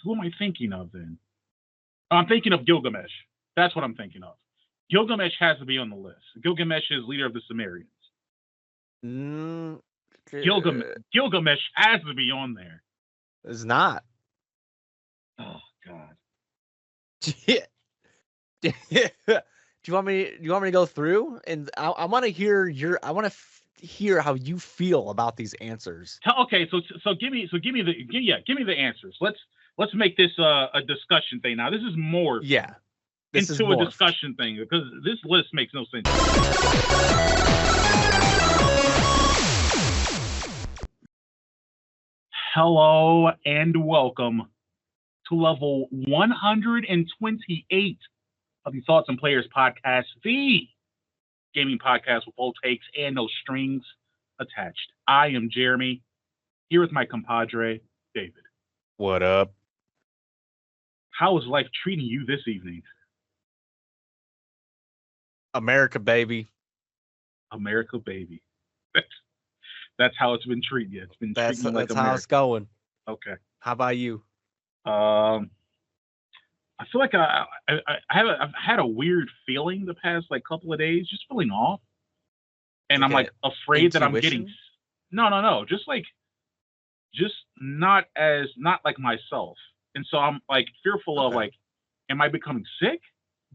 Who am I thinking of then? I'm thinking of Gilgamesh. That's what I'm thinking of. Gilgamesh has to be on the list. Gilgamesh is leader of the Sumerians. Mm, Gilgamesh has to be on there. it's not. Oh God. Do you want me? Do you want me to go through? And I want to hear your. I want to hear how you feel about these answers. Okay, so give me the answers. Let's make this a discussion thing now. This is more This is into a morphed. discussion thing because this list makes no sense. Hello and welcome to level 128 of the Thoughts and Players podcast, the gaming podcast with full takes and no strings attached. I am Jeremy, here with my compadre, David. What up? How is life treating you this evening? America, baby. America, baby. That's how it's been treating you. It's been treating you like that's America. how it's going. Okay. How about you? I feel like I've had a weird feeling the past like couple of days, just feeling off, and I'm like afraid that I'm getting no, just not like myself, and so I'm like fearful of like, am I becoming sick?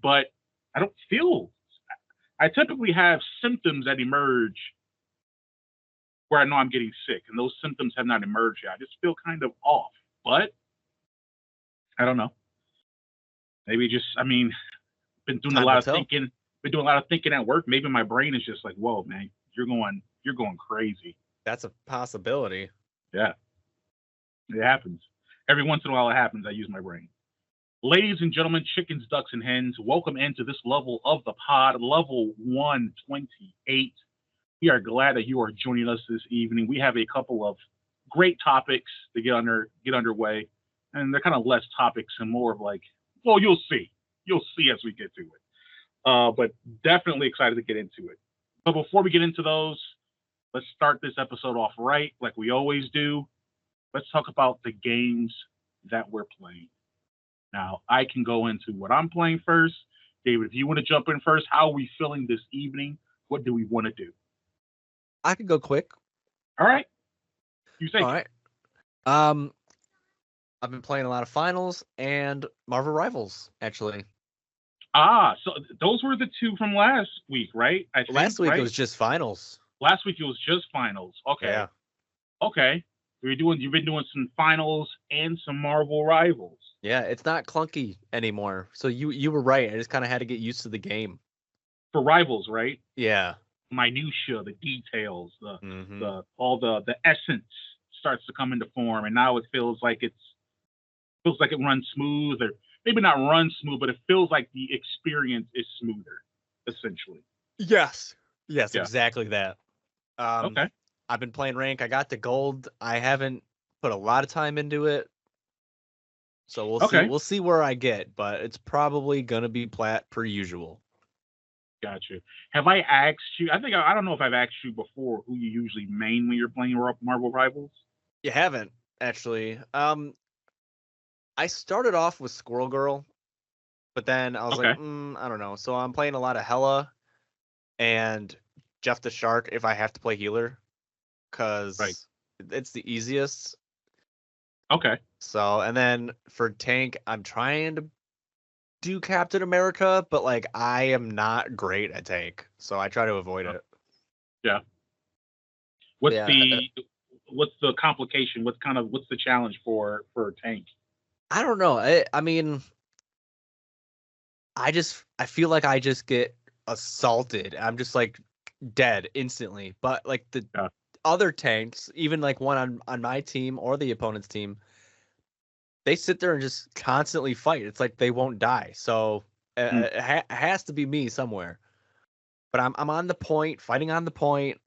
But I don't feel. I typically have symptoms that emerge where I know I'm getting sick, and those symptoms have not emerged yet. I just feel kind of off, but I don't know. Maybe just, been doing a lot of thinking. Been doing a lot of thinking at work. Maybe my brain is just like, whoa, man, you're going crazy. That's a possibility. Yeah, it happens. Every once in a while, it happens. I use my brain. Ladies and gentlemen, chickens, ducks, and hens, welcome into this level of the pod, level 128. We are glad that you are joining us this evening. We have a couple of great topics to get underway, and they're kind of less topics and more of like, well, you'll see as we get to it. But definitely excited to get into it. But before we get into those, let's start this episode off right, like we always do. Let's talk about the games that we're playing. Now, I can go into what I'm playing first. David, if you want to jump in first, how are we feeling this evening? What do we want to do? I could go quick. All right. You say. All right. I've been playing a lot of Finals and Marvel Rivals, actually. So those were the two from last week, right? Last week it was just Finals. Last week it was just Finals. Okay. Yeah. Okay. You've been doing some Finals and some Marvel Rivals. Yeah, it's not clunky anymore. So you were right. I just kind of had to get used to the game. For Rivals, right? Yeah. Minutia, the details, the essence starts to come into form, and now it feels like it runs smooth, or maybe not run smooth, but it feels like the experience is smoother, essentially. Yes. Yes, yeah. Exactly that. Okay. I've been playing rank. I got the gold. I haven't put a lot of time into it. So we'll see. We'll see where I get, but it's probably gonna be plat per usual. Gotcha. Have I asked you? I don't know if I've asked you before who you usually main when you're playing Marvel Rivals. You haven't actually. I started off with Squirrel Girl, but then I was like, I don't know. So I'm playing a lot of Hela and Jeff the Shark if I have to play healer, because it's the easiest. Okay. So, and then for tank, I'm trying to do Captain America, but like I am not great at tank, so I try to avoid it. Yeah. What's the complication? What's the challenge for tank? I don't know. I mean, I feel like I just get assaulted. I'm just like dead instantly. But like the other tanks, even like one on my team or the opponent's team, they sit there and just constantly fight. It's like they won't die. So it has to be me somewhere. But I'm on the point, fighting on the point.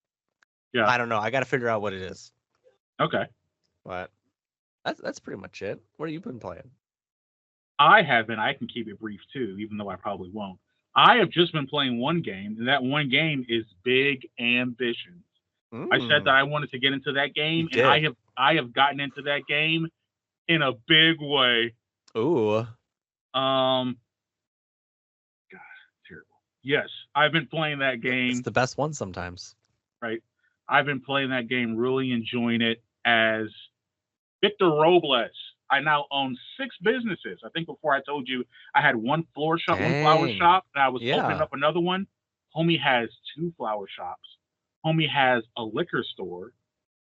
Yeah. I don't know. I got to figure out what it is. Okay. But that's pretty much it. What have you been playing? I haven't. I can keep it brief too, even though I probably won't. I have just been playing one game, and that one game is Big Ambitions. I said that I wanted to get into that game, and I have gotten into that game, in a big way. Ooh. God, terrible. Yes, I've been playing that game. It's the best one sometimes. Right. I've been playing that game, really enjoying it as Victor Robles. I now own 6 businesses. I think before I told you I had one flower shop, one flower Dang. shop, and I was opening Yeah. up another one. Homie has 2 flower shops. Homie has a liquor store,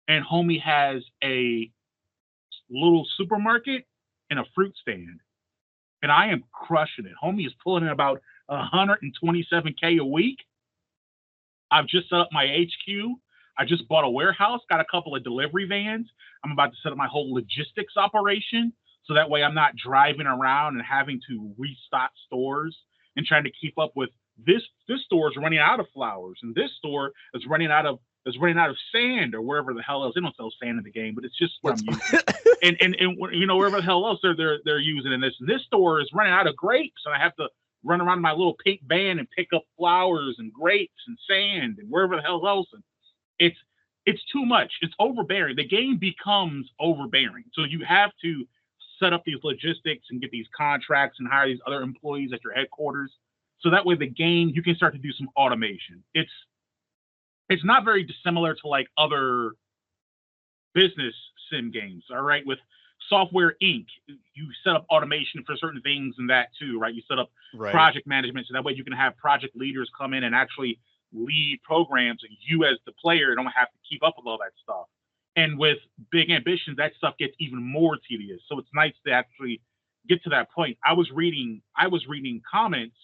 and homie has a little supermarket and a fruit stand. And I am crushing it. Homie is pulling in about 127K a week. I've just set up my HQ. I just bought a warehouse, got a couple of delivery vans. I'm about to set up my whole logistics operation. So that way I'm not driving around and having to restock stores and trying to keep up with this store is running out of flowers and this store is running out of sand or wherever the hell else. They don't sell sand in the game, but it's just what I'm using. and you know, wherever the hell else they're using in this. And this store is running out of grapes, and I have to run around in my little pink van and pick up flowers and grapes and sand and wherever the hell else. And it's too much. It's overbearing. The game becomes overbearing. So you have to set up these logistics and get these contracts and hire these other employees at your headquarters. So that way the game, you can start to do some automation. It's not very dissimilar to like other business sim games, all right? With Software Inc., you set up automation for certain things and that too, right? You set up project management so that way you can have project leaders come in and actually lead programs, and you as the player don't have to keep up with all that stuff. And with Big Ambitions, that stuff gets even more tedious. So it's nice to actually get to that point. I was reading comments,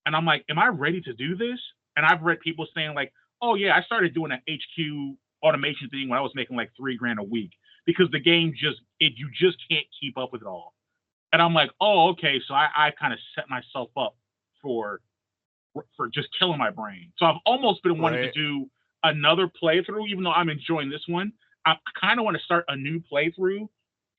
and I'm like, am I ready to do this? And I've read people saying like, oh yeah, I started doing an HQ automation thing when I was making like $3,000 a week because the game you just can't keep up with it all. And I'm like, oh, okay. So I kind of set myself up for just killing my brain. So I've almost been wanting to do another playthrough, even though I'm enjoying this one. I kind of want to start a new playthrough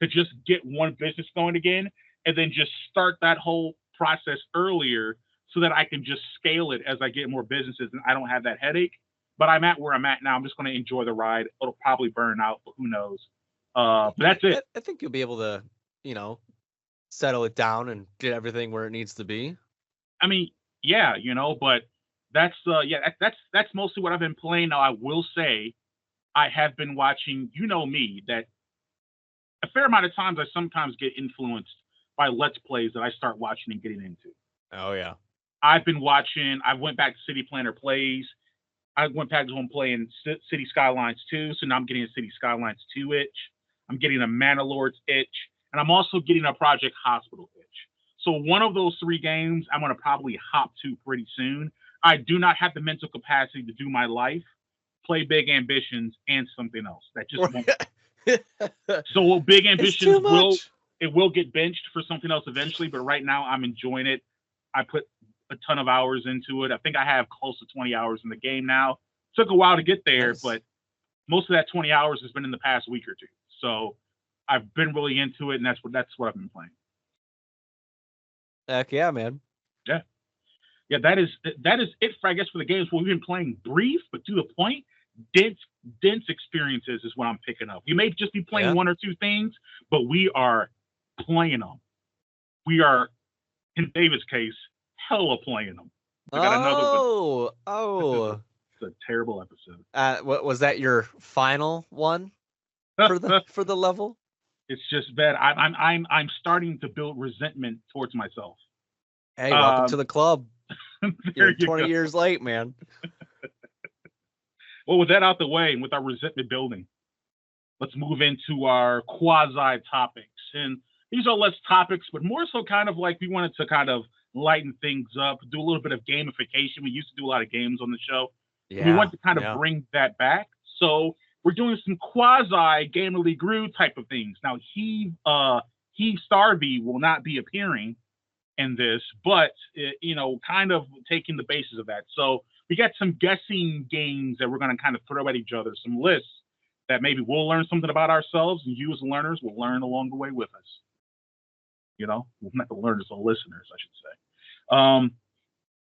to just get one business going again, and then just start that whole process earlier so that I can just scale it as I get more businesses and I don't have that headache. But I'm at where I'm at now. I'm just going to enjoy the ride. It'll probably burn out, but who knows? But that's it. I think you'll be able to, settle it down and get everything where it needs to be. I mean, yeah, but that's that's mostly what I've been playing. Now I will say I have been watching, me, that a fair amount of times I sometimes get influenced by Let's Plays that I start watching and getting into. Oh yeah. I went back to City Planner Plays. I went back to home playing City Skylines 2, so now I'm getting a City Skylines 2 itch. I'm getting a Manor Lords itch, and I'm also getting a Project Hospital itch. So one of those 3 games I'm going to probably hop to pretty soon. I do not have the mental capacity to do my life, play Big Ambitions, and something else. That just won't. So Big Ambitions will get benched for something else eventually, but right now I'm enjoying it. I put a ton of hours into it. I think I have close to 20 hours in the game now. Took a while to get there, but most of that 20 hours has been in the past week or two. So I've been really into it, and that's what I've been playing. Heck yeah, man. Yeah. Yeah, that is it for, I guess, for the games. We've been playing brief, but to the point, dense experiences is what I'm picking up. You may just be playing 1 or 2 things, but we are playing them. We are, in David's case, hella playing them. We got another one. It's a terrible episode. What was that? Your final one for the level? It's just bad. I'm starting to build resentment towards myself. Hey, welcome to the club. You're 20 years late, man. Well, with that out the way, and with our resentment building, let's move into our quasi topics. And these are less topics, but more so kind of like we wanted to kind of lighten things up, do a little bit of gamification. We used to do a lot of games on the show. Yeah, we want to kind of bring that back. So we're doing some quasi Gamerly Grew type of things. Now, Heave Starvey will not be appearing in this, but kind of taking the basis of that. So we got some guessing games that we're going to kind of throw at each other, some lists that maybe we'll learn something about ourselves, and you as learners will learn along the way with us. Well, not the learners, the listeners, I should say.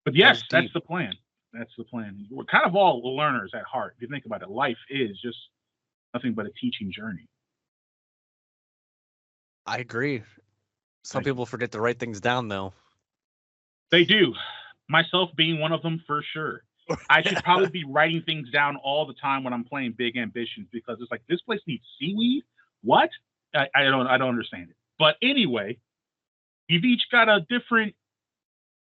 But yes, that's the plan. That's the plan. We're kind of all learners at heart. If you think about it, life is just nothing but a teaching journey. I agree. Some Thank you. people forget to write things down, though. They do. Myself being one of them for sure. I should probably be writing things down all the time when I'm playing Big Ambitions because it's like this place needs seaweed. What? I don't understand it. But anyway, you've each got a different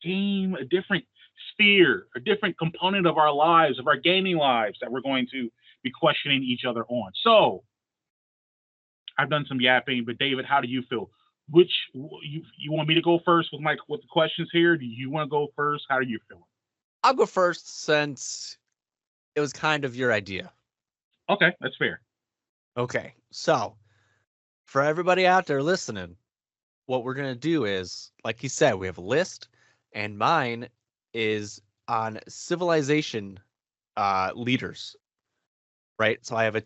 game, a different sphere, a different component of our lives, of our gaming lives that we're going to be questioning each other on. So I've done some yapping, but David, how do you feel? Which you want me to go first with the questions here? Do you want to go first? How are you feeling? I'll go first since it was kind of your idea. Okay, that's fair. Okay, so for everybody out there listening, what we're gonna do is, like you said, we have a list, and mine is on civilization leaders. Right? So I have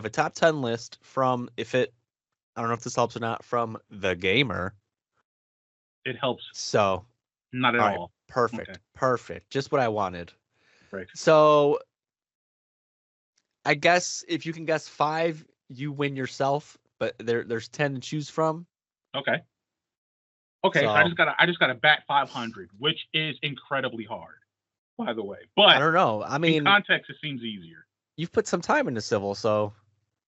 a top 10 list from I don't know if this helps or not, from The Gamer. It helps. So not at all. Perfect. Okay. Perfect. Just what I wanted. Right. So I guess if you can guess 5, you win yourself, but there's 10 to choose from. Okay. Okay, so I just gotta bat 500, which is incredibly hard, by the way. But I don't know. I mean, in context, it seems easier. You've put some time into Civil, so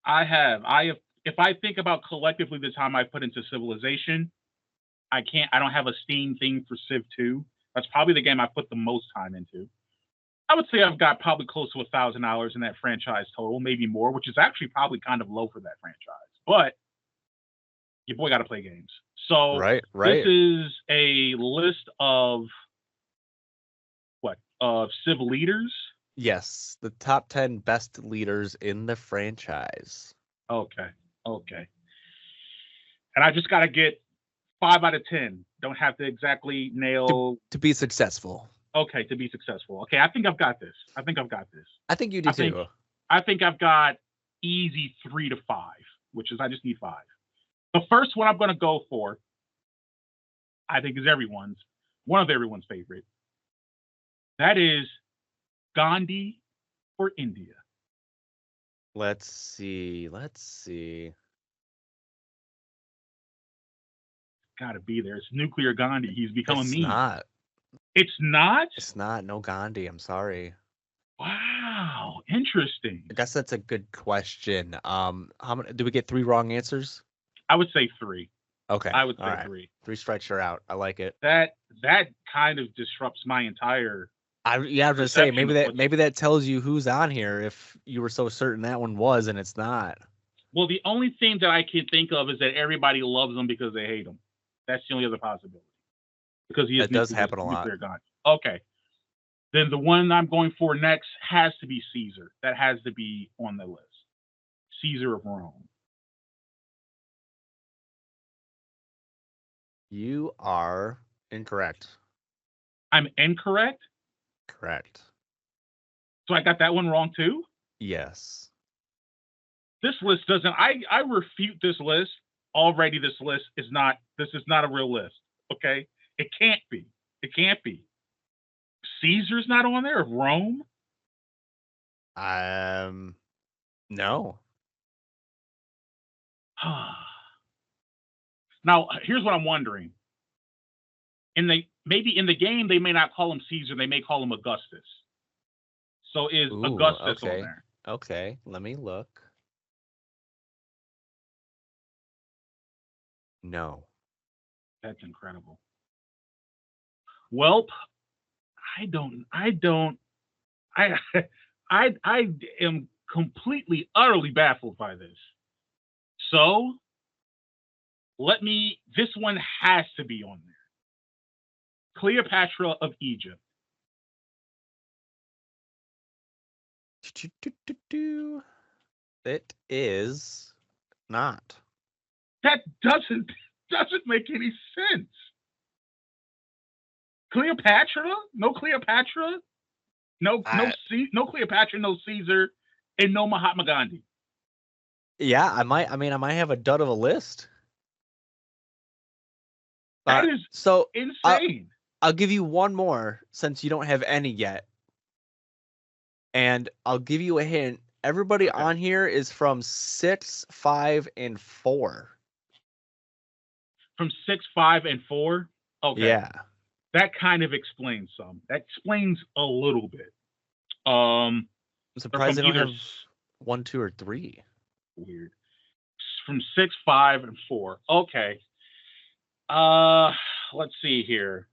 I have. If I think about collectively the time I put into Civilization, I don't have a Steam thing for Civ 2. That's probably the game I put the most time into. I would say I've got probably close to 1,000 hours in that franchise total, maybe more, which is actually probably kind of low for that franchise. But your boy got to play games. So right. This is a list of Civ leaders. Yes, the top 10 best leaders in the franchise. Okay. And I just got to get 5 out of 10. Don't have to exactly nail to be successful. Okay, to be successful. Okay, I think I've got this. I think you do too. I think I've got easy 3 to 5, which is I just need 5. The first one I'm going to go for, I think, is one of everyone's favorite. That is Gandhi for India. Let's see. Got to be there. It's nuclear Gandhi. He's become a meme. It's not. It's not? No Gandhi. I'm sorry. Wow, interesting. I guess that's a good question. How many? Do we get 3 wrong answers? I would say 3. Okay. I would say 3. 3 strikes are out. I like it. That kind of disrupts my entire. I was gonna say maybe that tells you who's on here if you were so certain that one was and it's not. Well, the only thing that I can think of is that everybody loves him because they hate him. That's the only other possibility. Because he does happen a lot. Okay. Then the one I'm going for next has to be Caesar. That has to be on the list. Caesar of Rome. You are incorrect. I'm incorrect? Correct. So I got that one wrong too? Yes. This list doesn't. I refute this list. Already this is not a real list. Okay? It can't be. Caesar's not on there of Rome? No. Now, here's what I'm wondering. Maybe in the game they may not call him Caesar, they may call him Augustus. So is Augustus on there? Okay, let me look. No. That's incredible. Welp, I am completely, utterly baffled by this. So, this one has to be on there. Cleopatra of Egypt. It is not. That doesn't make any sense. Cleopatra? No Cleopatra? No Cleopatra, no Caesar, and no Mahatma Gandhi. Yeah, I might have a dud of a list. That is so insane. I'll give you one more since you don't have any yet. And I'll give you a hint. Everybody on here is from 6, 5, and 4. From 6, 5, and 4. Okay. Yeah. That kind of explains some. That explains a little bit. I'm surprised they don't either have 1, 2, or 3. Weird. From 6, 5, and 4. Okay. Let's see here.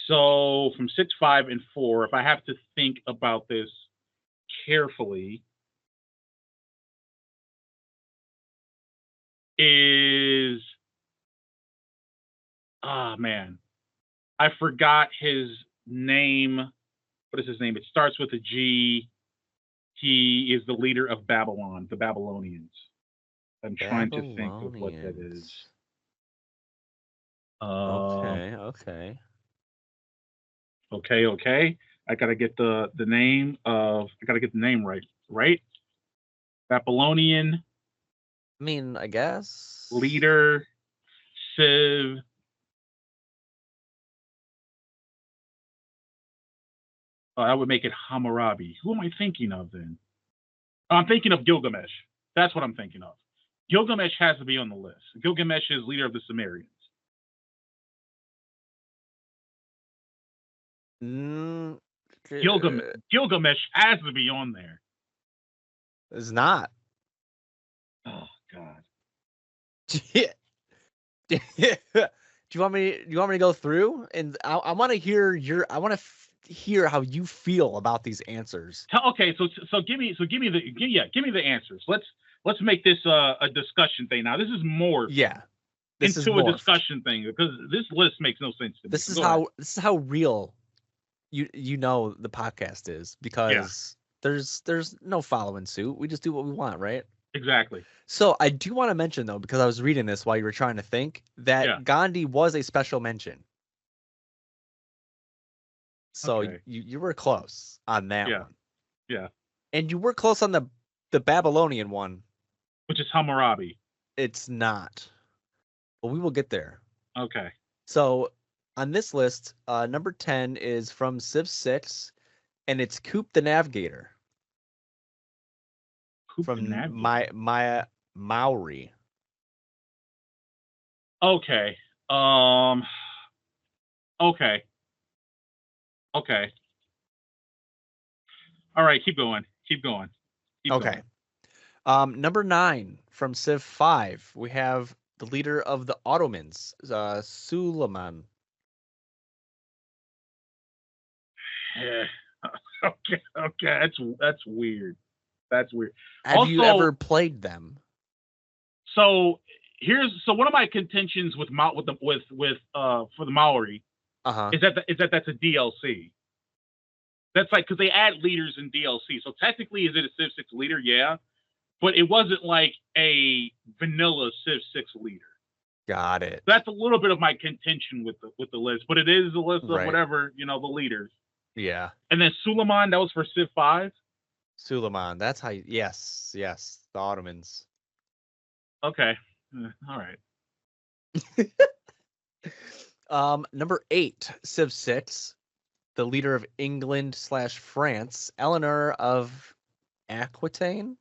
So from 6, 5, and 4, if I have to think about this carefully, is man, I forgot his name. What is his name? It starts with a G. He is the leader of Babylon, the Babylonians. I'm trying to think of what that is. Okay. I gotta get the name of. I gotta get the name right. Right? Babylonian. I mean, I guess. Leader. Civ. That would make it Hammurabi. Who am I thinking of then? I'm thinking of Gilgamesh. That's what I'm thinking of. Gilgamesh has to be on the list. Gilgamesh is leader of the Sumerians. Gilgamesh has to be on there. It's not. Oh God. Do you want me to go through? And I want to hear hear how you feel about these answers. Okay, so give me the answers. Let's make this a discussion thing. Now this is more into a discussion thing because this list makes no sense to me. This is how real you know the podcast is, because there's no following suit. We just do what we want, right? Exactly. So I do want to mention, though, because I was reading this while you were trying to think, that Gandhi was a special mention. So you were close on that one. Yeah. And you were close on the Babylonian one. Which is Hammurabi. It's not. But we will get there. Okay. So on this list, number 10 is from Civ 6, and it's Coop the Navigator. From Maya Maori. Okay. Okay. All right, keep going. Okay. Number 9 from Civ 5, we have the leader of the Ottomans, Suleiman. Yeah. Okay. That's weird. That's weird. Have you ever played them? So one of my contentions with for the Maori is that that's a DLC. That's like, because they add leaders in DLC. So technically, is it a Civ 6 leader? Yeah, but it wasn't like a vanilla Civ 6 leader. Got it. That's a little bit of my contention with the list, but it is a list of whatever, the leaders. Yeah. And then Suleiman, that was for Civ 5. Suleiman, that's how you, yes, the Ottomans. Okay. All right. Number 8, Civ 6, the leader of England/France, Eleanor of Aquitaine.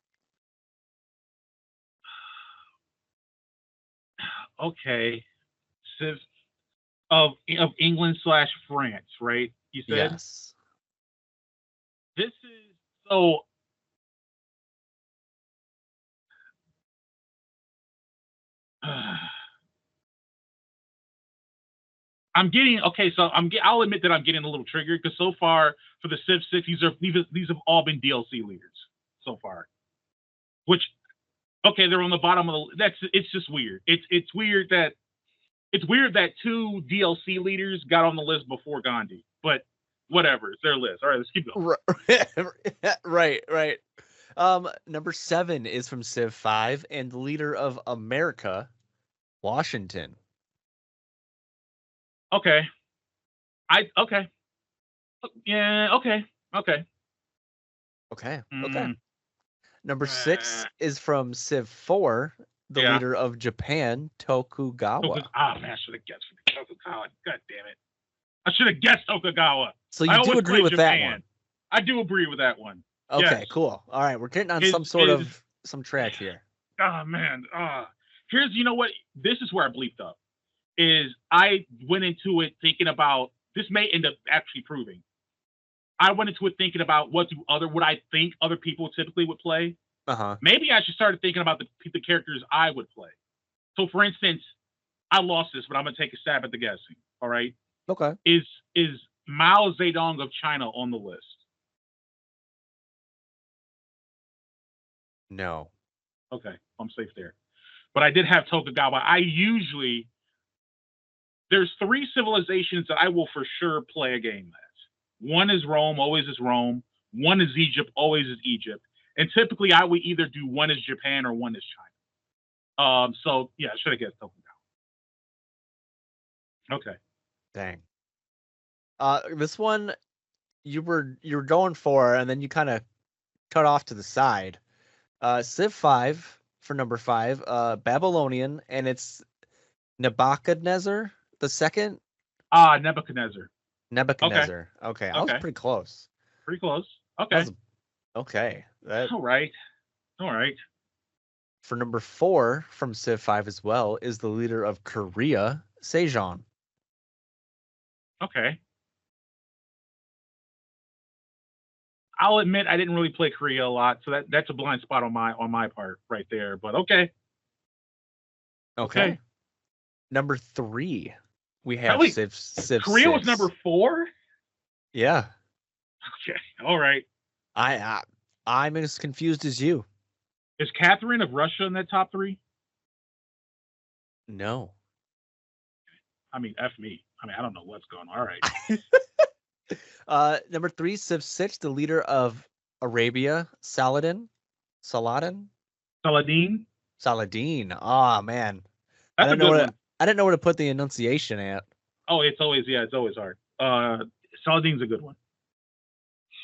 Okay. Civ of England/France, right? You said? Yes. This is so. I'll admit that I'm getting a little triggered because so far for the Civ 6, these have all been DLC leaders so far. Which, they're on the bottom of the. It's just weird. It's weird that 2 DLC leaders got on the list before Gandhi, but whatever, it's their list. All right, let's keep going. Right. Number 7 is from Civ 5, and the leader of America, Washington. Okay. Yeah, okay. Number 6 is from Civ 4, the leader of Japan, Tokugawa. Man, I should have guessed Tokugawa. God damn it. I should have guessed Tokugawa. So you do agree with that one? I do agree with that one. Okay, cool. All right, we're getting on some track here. Oh, man. here's, you know what? This is where I bleeped up. Is I went into it thinking about this may end up actually proving. I went into it thinking about what I think other people typically would play. Maybe I should start thinking about the characters I would play. So, for instance, I lost this, but I'm gonna take a stab at the guessing. All right. Okay. Is Mao Zedong of China on the list? No. Okay, I'm safe there. But I did have Tokugawa. There's 3 civilizations that I will for sure play a game as. One is Rome, always is Rome. One is Egypt, always is Egypt. And typically I would either do one is Japan or one is China. So yeah, I should have guessed Tokugawa. Okay. Dang. This one you were going for, and then you kind of cut off to the side. Civ 5 for number 5, Babylonian, and it's Nebuchadnezzar the second. Nebuchadnezzar. Okay. I was pretty close. Pretty close. Okay. Okay. All right. For number 4 from Civ 5 as well is the leader of Korea, Sejong. Okay. I'll admit I didn't really play Korea a lot, so that's a blind spot on my part right there. But okay. Okay. Number 3, we have Civ Korea 6. was number 4? Yeah. Okay. All right. I'm as confused as you. Is Catherine of Russia in that top 3? No. I mean, F me. I mean, I don't know what's going on. All right. Number 3, Civ 6, the leader of Arabia, Saladin. Saladin. Oh man. That's a good one. I didn't know where to put the enunciation at. Oh, it's always hard. Saladin's a good one.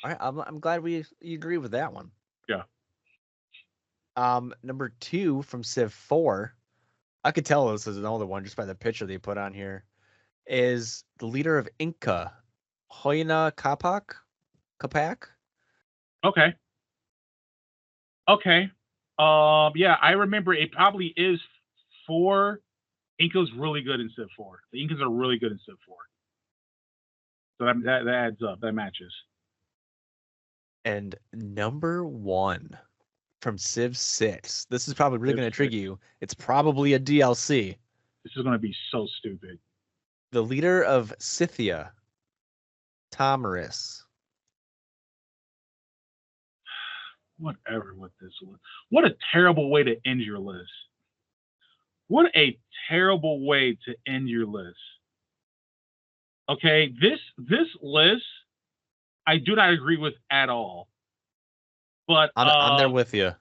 All right, I'm glad you agree with that one. Yeah. Number 2 from Civ 4, I could tell this is another one just by the picture they put on here, is the leader of Inca, Huayna Capac. Okay. Yeah, I remember it probably is 4. Inca's really good in Civ 4. The Incas are really good in Civ 4. So that adds up. That matches. And number 1 from Civ 6. This is probably really going to trigger you. It's probably a DLC. This is going to be so stupid. The leader of Scythia, Tomarus. Whatever with this one. What a terrible way to end your list. What a terrible way to end your list. Okay, this list I do not agree with at all. But I'm there with you.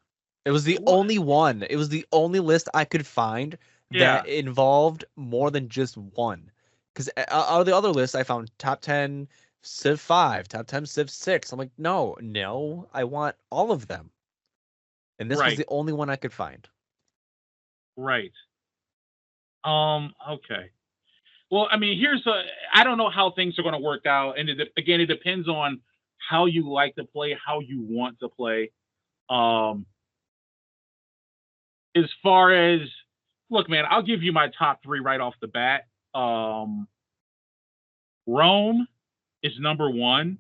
It was the only one. It was the only list I could find that involved more than just one. Because out of the other lists, I found top 10 Civ 5, top 10 Civ 6. I'm like, no, I want all of them. And this was the only one I could find. Right. Okay. Well, I mean, I don't know how things are going to work out. And again, it depends on how you like to play, how you want to play. As far as, look, man, I'll give you my top 3 right off the bat. Rome is number 1.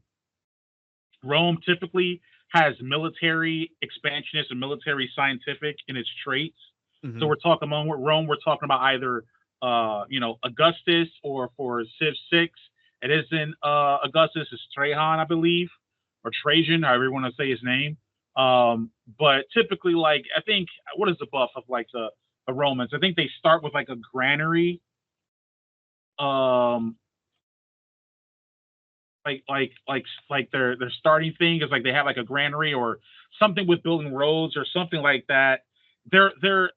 Rome typically has military expansionist and military scientific in its traits. Mm-hmm. So we're talking about Rome. We're talking about either, Augustus, or for Civ 6, it isn't Augustus. It's Trajan, I believe, or Trajan, however you want to say his name. But typically, like, I think, what is the buff of like the Romans? I think they start with like a granary. Like their starting thing is like they have like a granary or something with building roads or something like that. They're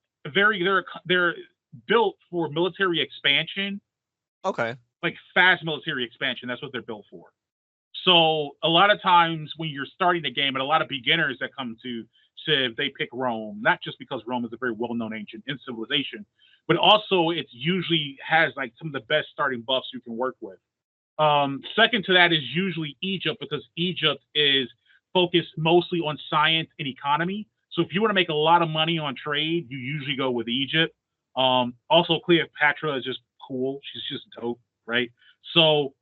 built for military expansion. Okay. Like fast military expansion. That's what they're built for. So a lot of times when you're starting the game, and a lot of beginners that come to Civ, they pick Rome, not just because Rome is a very well-known ancient civilization, but also it usually has like some of the best starting buffs you can work with. Second to that is usually Egypt, because Egypt is focused mostly on science and economy. So if you want to make a lot of money on trade, you usually go with Egypt. Also, Cleopatra is just cool. She's just dope, right? So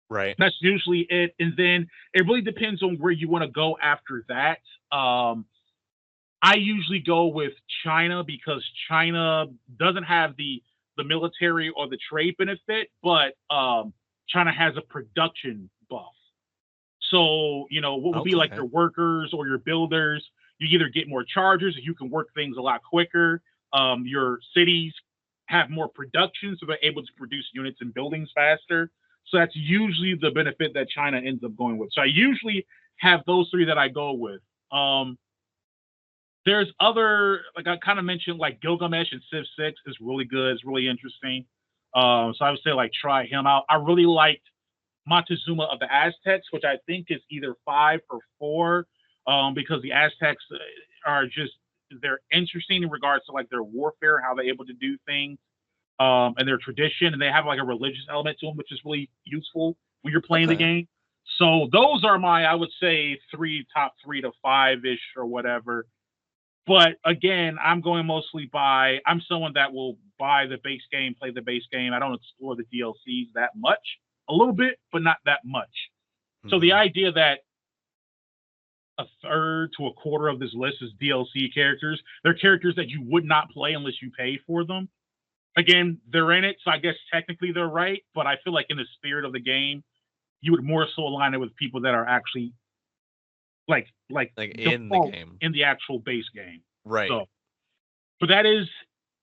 Right. that's usually it. And then it really depends on where you want to go after that. I usually go with China because China doesn't have the military or the trade benefit, but China has a production buff. So, what would be like Okay. your workers or your builders, you either get more chargers, you can work things a lot quicker. Your cities have more production, so they're able to produce units and buildings faster. So that's usually the benefit that China ends up going with. So I usually have those three that I go with. There's other, like I kind of mentioned, like Gilgamesh and Civ 6 is really good. It's really interesting. So I would say like try him out. I really liked Montezuma of the Aztecs, which I think is either 5 or 4, because the Aztecs are just, they're interesting in regards to like their warfare, how they're able to do things, and their tradition, and they have like a religious element to them, which is really useful when you're playing the Okay. game. So those are my, I would say, top 3 to 5-ish or whatever. But again, I'm going mostly by, I'm someone that will buy the base game, play the base game. I don't explore the DLCs that much. A little bit, but not that much. So the idea that a third to a quarter of this list is DLC characters, they're characters that you would not play unless you pay for them. Again, they're in it, so I guess technically they're right, but I feel like in the spirit of the game, you would more so align it with people that are actually like in the game, in the actual base game. right? So, but that is,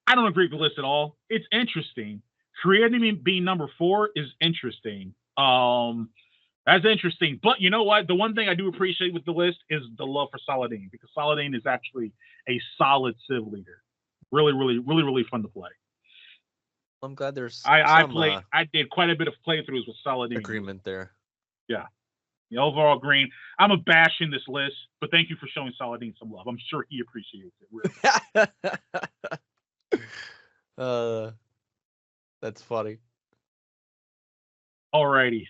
I don't agree with the list at all. It's interesting. Creating being number 4 is interesting. That's interesting. But you know what? The one thing I do appreciate with the list is the love for Saladin, because Saladin is actually a solid Civ leader. Really, really, really, really fun to play. I'm glad there's I did quite a bit of playthroughs with Saladin. Agreement there. Yeah. The overall green. I'm a bash in this list, but thank you for showing Saladin some love. I'm sure he appreciates it. Really. That's funny. Alrighty.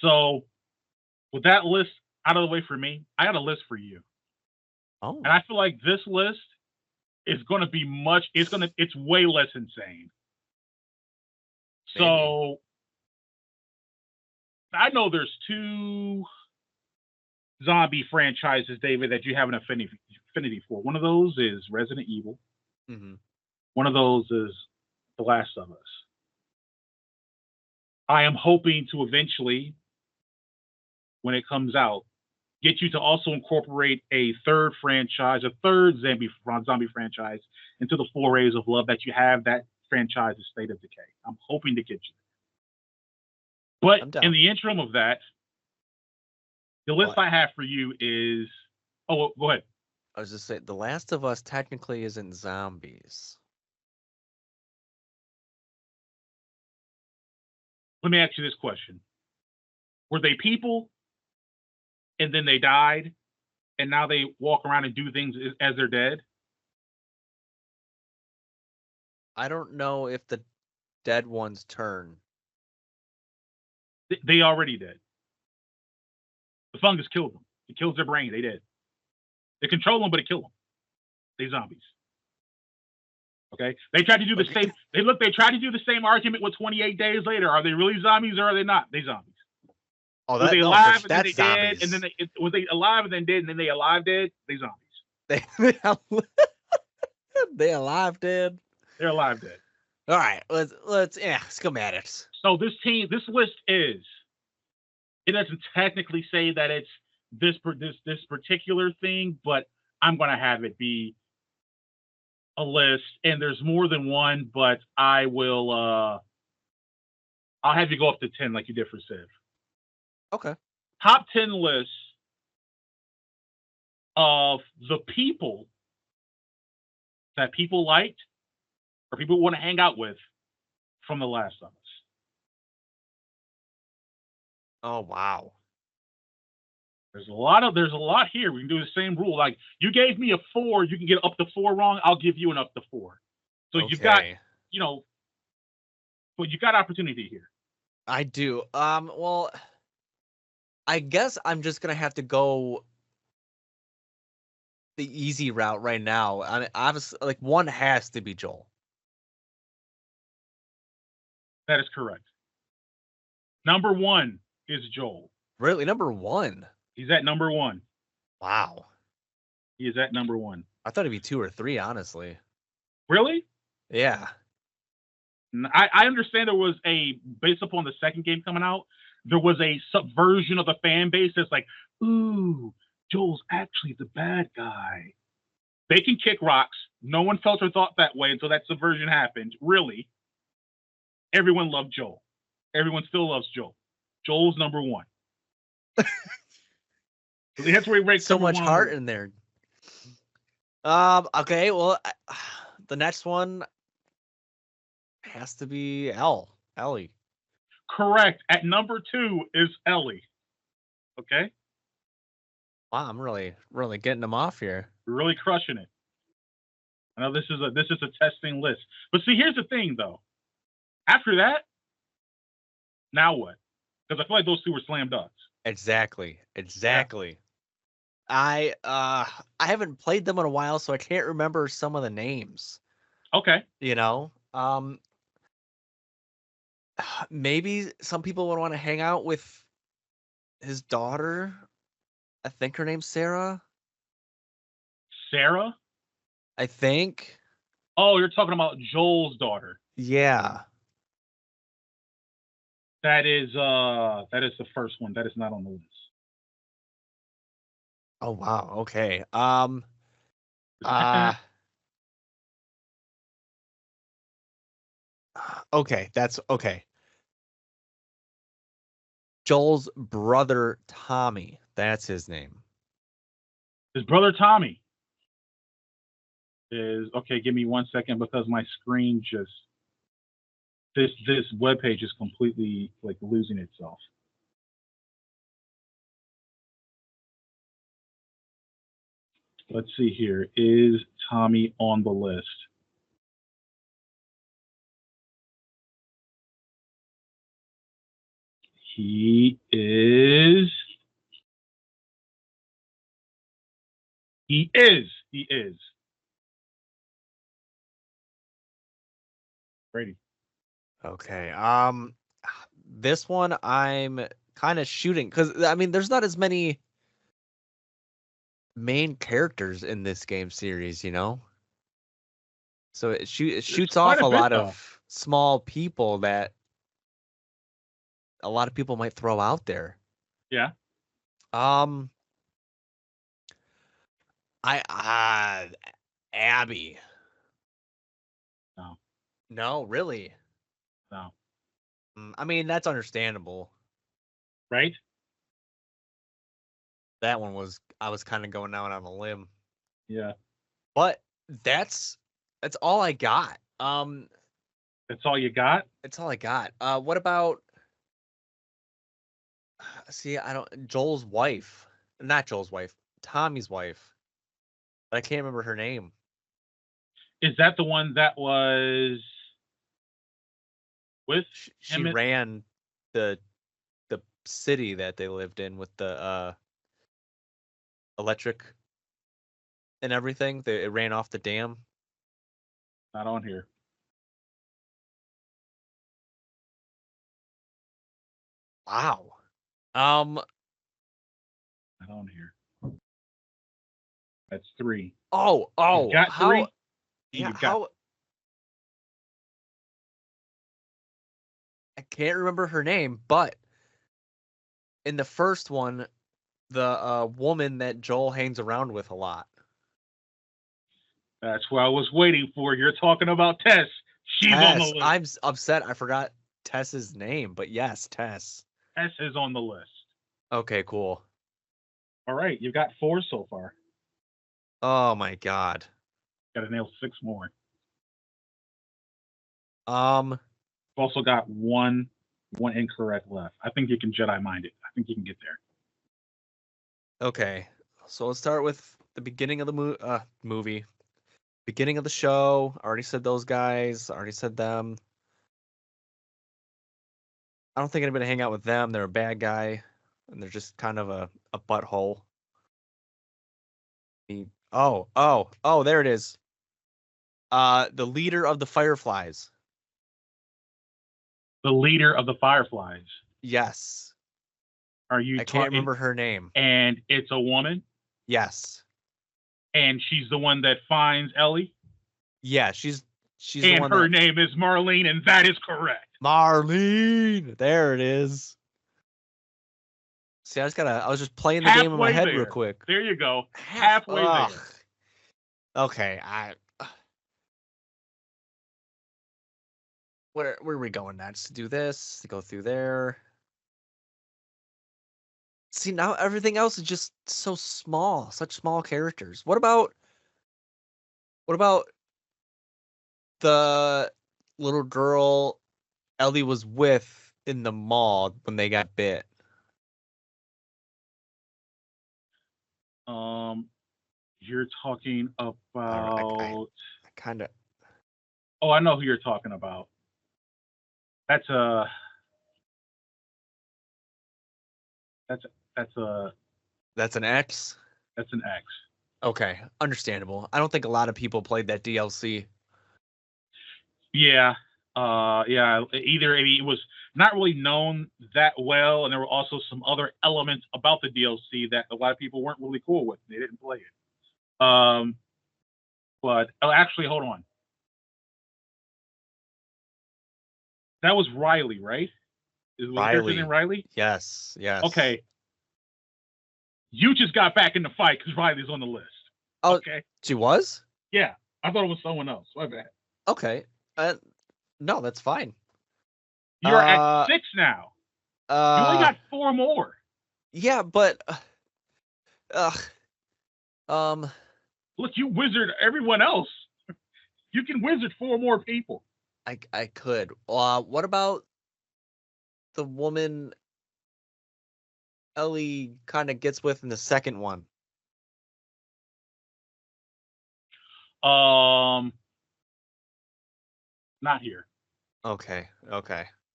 So with that list out of the way for me, I got a list for you. Oh. And I feel like this list is going to be it's way less insane. Maybe. So I know there's 2 zombie franchises, David, that you have an affinity for. One of those is Resident Evil. Mm-hmm. One of those is The Last of Us. I am hoping to eventually, when it comes out, get you to also incorporate a third zombie franchise into the forays of love that you have. That franchise is State of Decay. I'm hoping to get you. But in the interim of that, the list I have for you is... Oh, go ahead. I was just saying, The Last of Us technically isn't zombies. Let me ask you this question. Were they people, and then they died, and now they walk around and do things as they're dead? I don't know if the dead ones turn. They already did. The fungus killed them. It kills their brain. They did. They control them, but it killed them. They zombies. Okay? They tried to do the same. They tried to do the same argument with 28 days later. Are they really zombies or are they not? They zombies. Oh, was they alive and then they dead, and then was they alive and then dead, and then they alive dead? They zombies. They alive dead. They're alive dead. All right, let's schematics. So this list is. It doesn't technically say that it's this particular thing, but I'm going to have it be a list, and there's more than one, but I will. I'll have you go up to 10 like you did for Civ. Okay. Top 10 lists of the people that people liked or people want to hang out with from The Last of Us. Oh wow. There's a lot here. We can do the same rule. Like you gave me a 4, you can get up to 4 wrong. I'll give you an up to 4. So you've got, but you got opportunity here. I do. Well, I guess I'm just gonna have to go the easy route right now. I mean, obviously, like one has to be Joel. That is correct. Number 1 is Joel. Really? Number 1? He's at number 1. Wow. He is at number 1. I thought it'd be 2 or 3, honestly. Really? Yeah. I understand there was based upon the second game coming out, there was a subversion of the fan base that's like, ooh, Joel's actually the bad guy. They can kick rocks. No one felt or thought that way until that subversion happened. Really. Everyone loved Joel. Everyone still loves Joel. Joel's number 1. That's where he ranks so much heart in there. Okay, well, the next one has to be Ellie. Correct. At number 2 is Ellie. Okay. Wow, I'm really getting them off here. We're really crushing it. I know this is a testing list, but see, here's the thing though. After that, now what? Because I feel like those 2 were slam dunks. Exactly. Yeah. I haven't played them in a while, so I can't remember some of the names. Okay. Maybe some people would want to hang out with his daughter. I think her name's Sarah. Sarah? I think. Oh, you're talking about Joel's daughter. Yeah. That is the first one. That is not on the list. Oh wow. Okay. Okay, that's okay. Joel's brother Tommy. That's his name. His brother Tommy is okay. Give me 1 second because my screen just this webpage is completely like losing itself. Let's see here. Is Tommy on the list? He is. He is. Brady. Okay. This one I'm kind of shooting because I mean there's not as many main characters in this game series, you know. So it shoots off a lot of small people that a lot of people might throw out there. Yeah. Abby. No. No, really. No. I mean, that's understandable. Right? That one was I was kind of going out on a limb. Yeah. But that's all I got. That's all you got? That's all I got. What about see, Joel's wife. Not Joel's wife. Tommy's wife. But I can't remember her name. Is that the one that was with she ran the city that they lived in with the electric and everything? It ran off the dam. Not on here. Wow. Not on here. That's 3. Oh, you got how, 3? Yeah, how I can't remember her name, but in the first one, the woman that Joel hangs around with a lot. That's what I was waiting for. You're talking about Tess. She's on the list. I'm upset I forgot Tess's name, but yes, Tess. Tess is on the list. Okay, cool. All right, you've got 4 so far. Oh my god. Got to nail 6 more. You've also got one incorrect left. I think you can Jedi mind it. I think you can get there. Okay, so let's start with the beginning of the movie. Beginning of the show. I already said those guys. I already said them. I don't think I'm gonna hang out with them. They're a bad guy, and they're just kind of a butthole. Oh, there it is. The leader of the Fireflies. The leader of the Fireflies. Yes. Are you? I can't remember her name. And it's a woman. Yes. And she's the one that finds Ellie. Yeah, she's and the one. Her name is Marlene, and that is correct. Marlene. There it is. See, I was just playing the game in my head real quick. There you go. Halfway there. Okay, where are we going next? To do this, to go through there. See, now everything else is just so small, such small characters. What about the little girl Ellie was with in the mall when they got bit? You're talking about. I kind of. Oh, I know who you're talking about. That's an X. That's an X. Okay, understandable. I don't think a lot of people played that DLC. Yeah. Either it was not really known that well, and there were also some other elements about the DLC that a lot of people weren't really cool with. They didn't play it. But actually, hold on. That was Riley, right? Riley. Riley? Yes. Okay. You just got back in the fight because Riley's on the list. Oh, okay. She was? Yeah. I thought it was someone else. My bad. Okay. No, that's fine. You're at 6 now. You only got 4 more. Yeah, but look, you wizard everyone else. You can wizard 4 more people. I could. What about the woman Ellie kind of gets with in the second one? Not here. Okay.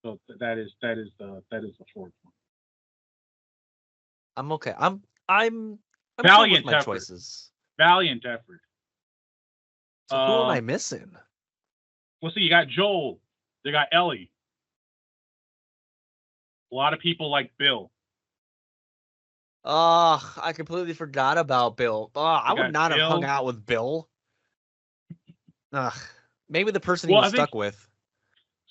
So that is the 4th one. I'm okay. I'm valiant with my effort. Choices. Valiant effort. So who am I missing? Well, see, you got Joel. You got Ellie. A lot of people like Bill. I completely forgot about Bill. I would not have hung out with Bill. Maybe the person he was stuck with.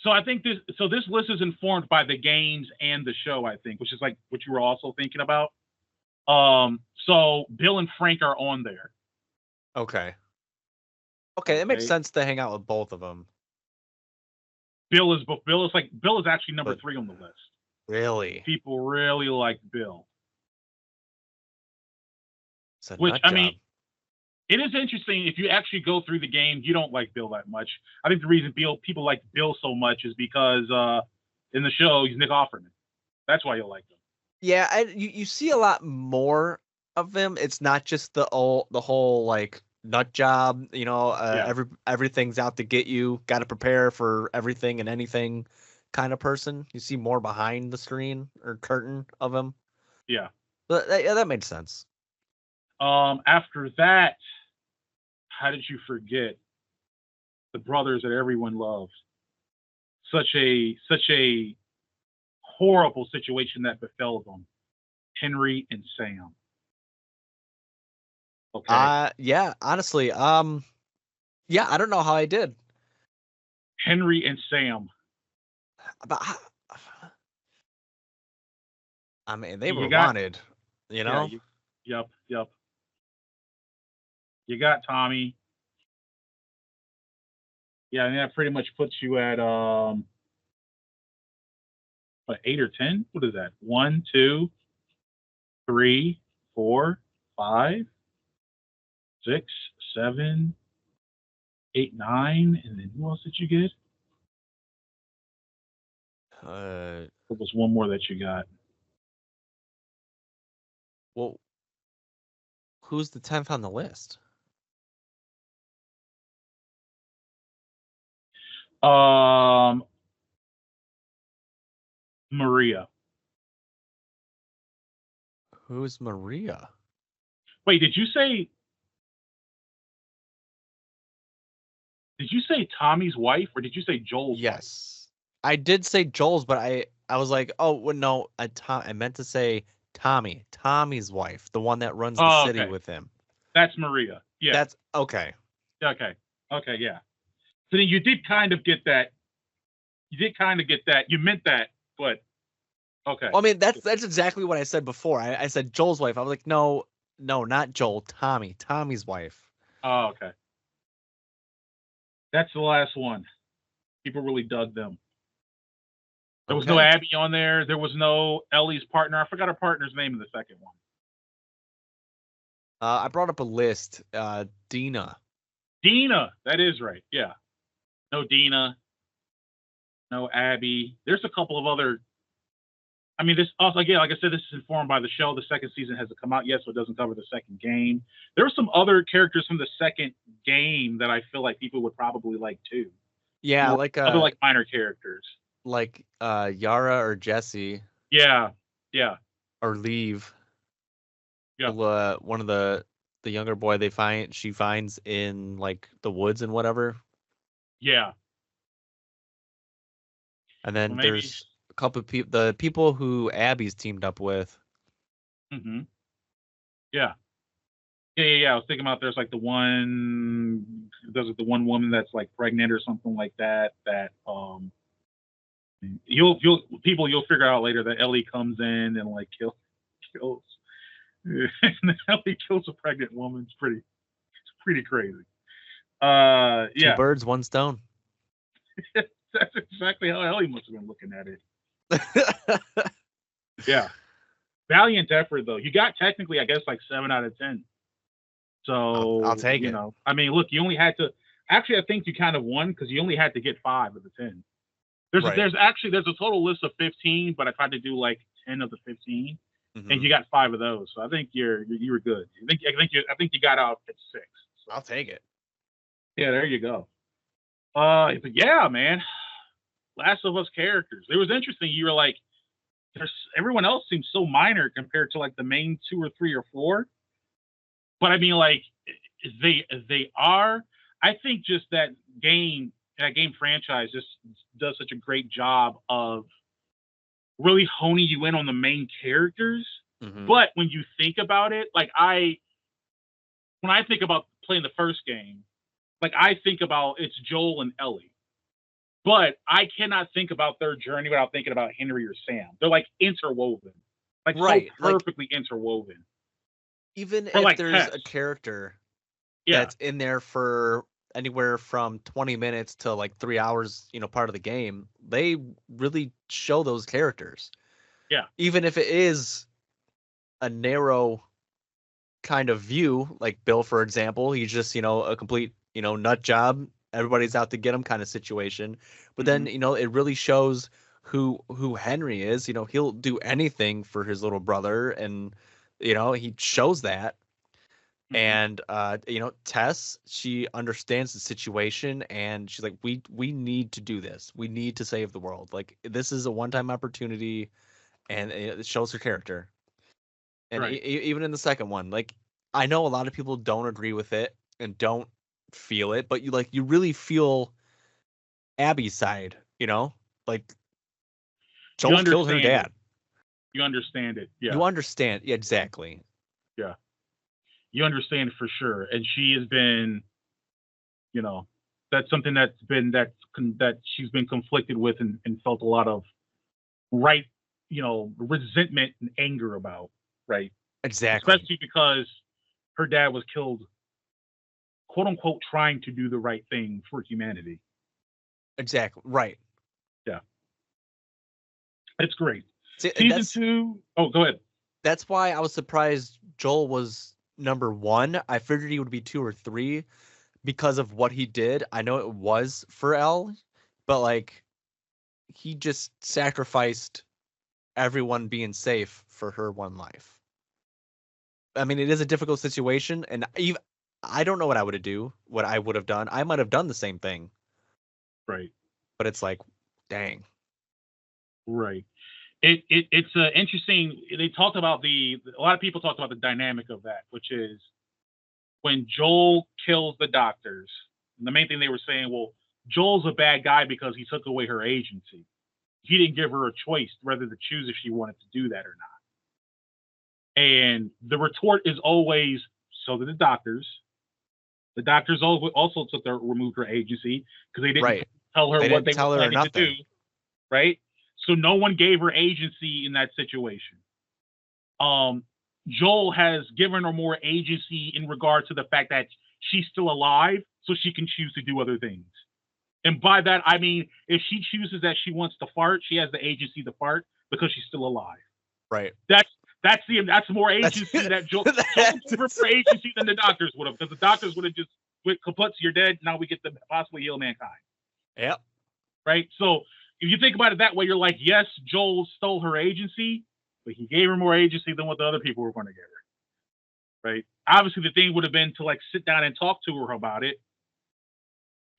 So I think this list is informed by the games and the show, I think, which is like what you were also thinking about. So Bill and Frank are on there. Okay, it makes sense to hang out with both of them. Bill is actually number 3 on the list. Really? People really like Bill. Which, I mean, it is interesting. If you actually go through the game, you don't like Bill that much. I think the reason people like Bill so much is because in the show, he's Nick Offerman. That's why you like him. Yeah, you see a lot more of him. It's not just the whole like nut job, everything's out to get you, got to prepare for everything and anything kind of person. You see more behind the screen or curtain of him. Yeah. But that made sense. After that, how did you forget the brothers that everyone loved? Such a horrible situation that befell them. Henry and Sam. Okay. Yeah, honestly, yeah, I don't know how I did. Henry and Sam. But I mean, they were wanted, you know? Yeah, yep. You got Tommy. Yeah, and that pretty much puts you at 8 or 10? What is that? 1, 2, 3, 4, 5, 6, 7, 8, 9, and then who else did you get? There was one more that you got. Well, who's the 10th on the list? Maria. Who's Maria? Wait, did you say Tommy's wife, or did you say Joel's wife? I did say Joel's, but I was like, oh well, no, I meant to say Tommy, Tommy's wife, the one that runs the Oh, city okay. with him. That's Maria. Yeah. That's okay. Okay. Okay. Yeah. So then you did kind of get that. You did kind of get that. You meant that, but okay. Well, I mean, that's exactly what I said before. I said Joel's wife. I was like, no, no, not Joel, Tommy, Tommy's wife. Oh, okay. That's the last one. People really dug them. There was no Okay. Abby on there. There was no Ellie's partner. I forgot her partner's name in the second one. I brought up a list. Dina. Dina. That is right. Yeah. No Dina. No Abby. There's a couple of other. I mean, this also again, like I said, this is informed by the show. The second season hasn't come out yet, so it doesn't cover the second game. There are some other characters from the second game that I feel like people would probably like too. Yeah, More like other like minor characters. Yara or Jesse Yeah. Yeah. or Leave. Yeah. One of the younger boy she finds in like the woods and whatever. Yeah. And then Well, there's a couple of people, the people who Abby's teamed up with. Mm-hmm. Yeah. Yeah. I was thinking about there's like the one woman that's like pregnant or something like that. That you'll figure out later that Ellie comes in and like kills and Ellie kills a pregnant woman. It's pretty crazy. Yeah. Two birds, one stone. That's exactly how Ellie must have been looking at it. Yeah. Valiant effort though. You got technically, I guess, like 7 out of 10. So I'll take it. I mean, look, you only had to. Actually, I think you kind of won because you only had to get 5 of the 10. There's a total list of 15, but I tried to do like 10 of the 15, and you got 5 of those. So I think you were good. I think you got out at 6. So. I'll take it. Yeah, there you go. But yeah, man, Last of Us characters. It was interesting. You were like, everyone else seems so minor compared to like the main 2 or 3 or 4. But I mean, like, they are. I think just that game franchise just does such a great job of really honing you in on the main characters. Mm-hmm. But when you think about it, like when I think about playing the first game, like I think about it's Joel and Ellie. But I cannot think about their journey without thinking about Henry or Sam. They're like interwoven, like so perfectly interwoven. Even if there's a character that's in there for anywhere from 20 minutes to like 3 hours, part of the game, they really show those characters. Yeah. Even if it is a narrow kind of view, like Bill, for example, he's just, a complete, nut job. Everybody's out to get him kind of situation. But then, it really shows who Henry is. He'll do anything for his little brother, and he shows that. And Tess, she understands the situation, and she's like, we need to do this. We need to save the world. Like, this is a one-time opportunity, and it shows her character. And even in the second one, like, I know a lot of people don't agree with it and don't feel it, but you really feel Abby's side, like Joel killed her dad. You understand it. Yeah. You understand. Yeah, exactly. Yeah. You understand for sure. And she has been, that's something that she's been conflicted with and felt a lot of resentment and anger about. Right. Exactly. Especially because her dad was killed, quote unquote, trying to do the right thing for humanity. Exactly. Right. Yeah. It's great. Season 2. Oh, go ahead. That's why I was surprised Joel was number 1. I figured he would be 2 or 3 because of what he did. I know it was for Elle, but like he just sacrificed everyone being safe for her one life. I mean, it is a difficult situation, and I don't know what I would have done. I might have done the same thing. Right. But it's like, dang. Right. It's interesting. They talked about a lot of people talked about the dynamic of that, which is when Joel kills the doctors. And the main thing they were saying, well, Joel's a bad guy because he took away her agency. He didn't give her a choice whether to choose if she wanted to do that or not. And the retort is always, so did the doctors. The doctors also removed her agency because they didn't tell her what they were planning to do. Right? So no one gave her agency in that situation. Joel has given her more agency in regard to the fact that she's still alive, so she can choose to do other things. And by that, I mean, if she chooses that she wants to fart, she has the agency to fart because she's still alive. Right. That's more agency that Joel gave her more agency than the doctors would have, because the doctors would have just went kaput, you're dead. Now we get to possibly heal mankind. Yep. Right. So if you think about it that way, you're like, yes, Joel stole her agency, but he gave her more agency than what the other people were going to give her. Right. Obviously, the thing would have been to like sit down and talk to her about it.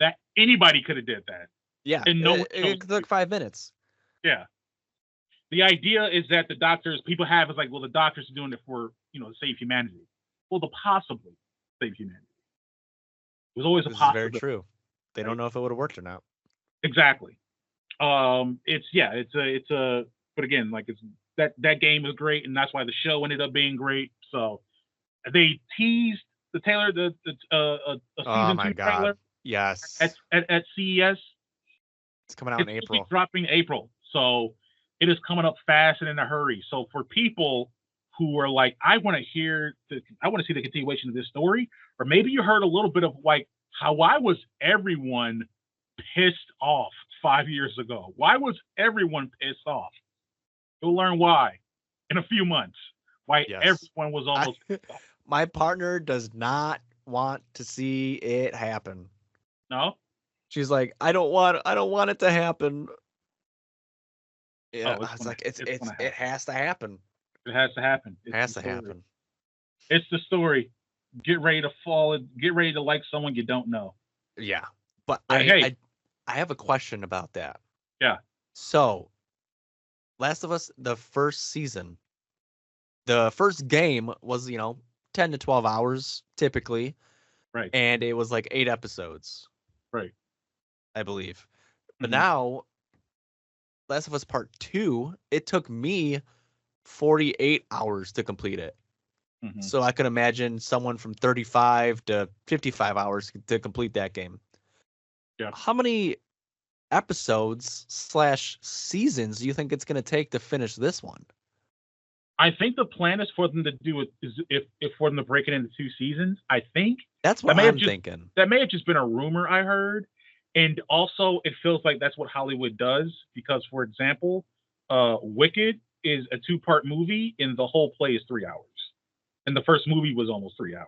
That anybody could have did that. Yeah. And it took 5 minutes. Yeah. The idea is that the doctors, people have is like, well, the doctors are doing it for, to save humanity. Well, to possibly save humanity. There's always a possibility. This is very true. They don't know if it would have worked or not. Exactly. But again, like that game is great, and that's why the show ended up being great. So they teased the Taylor, a season 2 trailer. Yes. At CES. It's coming out in April. Dropping April. So it is coming up fast and in a hurry. So for people who are like, I want to see the continuation of this story, or maybe you heard a little bit of like how why was everyone pissed off 5 years ago? Why was everyone pissed off? You'll learn why in a few months. Why everyone was almost pissed off. My partner does not want to see it happen. No? She's like, I don't want it to happen. Yeah, I was like, it has to happen. It has to happen. It has to happen. It's the story. Get ready to fall. Get ready to like someone you don't know. Yeah, but I have a question about that. Yeah. So, Last of Us, the first season, the first game was 10 to 12 hours typically, right? And it was like 8 episodes, right? I believe. But now, Last of Us Part 2, it took me 48 hours to complete it. So I can imagine someone from 35 to 55 hours to complete that game. Yeah. How many episodes / seasons do you think it's going to take to finish this one? I think the plan is for them to do it if for them to break it into 2 seasons. I think that's what I'm thinking. That may have just been a rumor I heard. And also, it feels like that's what Hollywood does because, for example, Wicked is a 2-part movie, and the whole play is 3 hours. And the first movie was almost 3 hours.